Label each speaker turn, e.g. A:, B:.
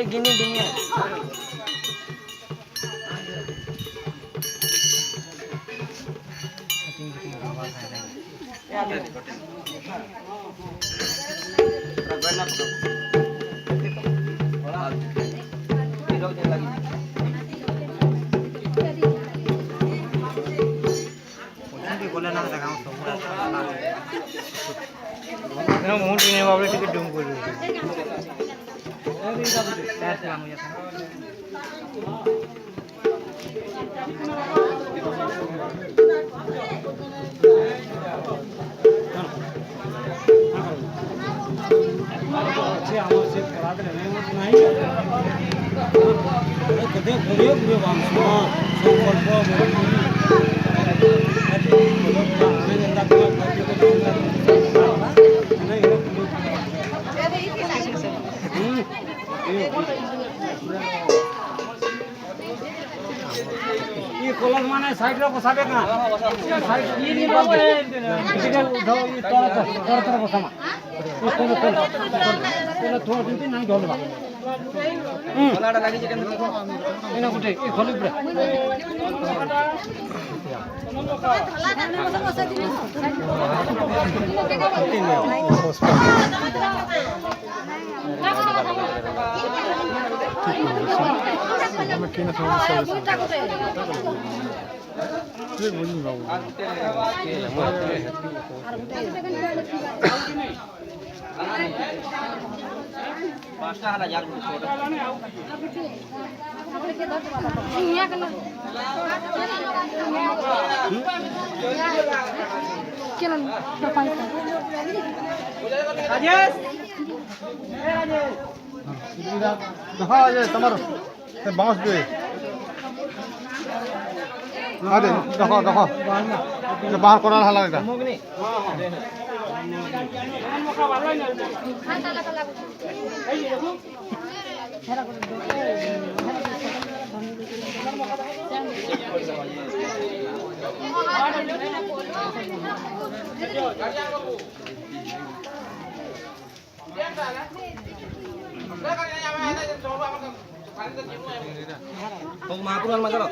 A: gini gini ये collar माने side रे बसाबे ना साइड ये नहीं बोलते इधर उठाओ ये तोरा बसामा ये कोन थोड़ा दिन नहीं ढोलबा कोलाडा लागि जे केन एना गुटे ए खोलि पुरा पांचटा हला यार राजेश ए राजेश
B: देखा राजेश तमर से बांस जो अरे देखो देखो ये बाहर कोना हला लगता
A: महापुराण मतलब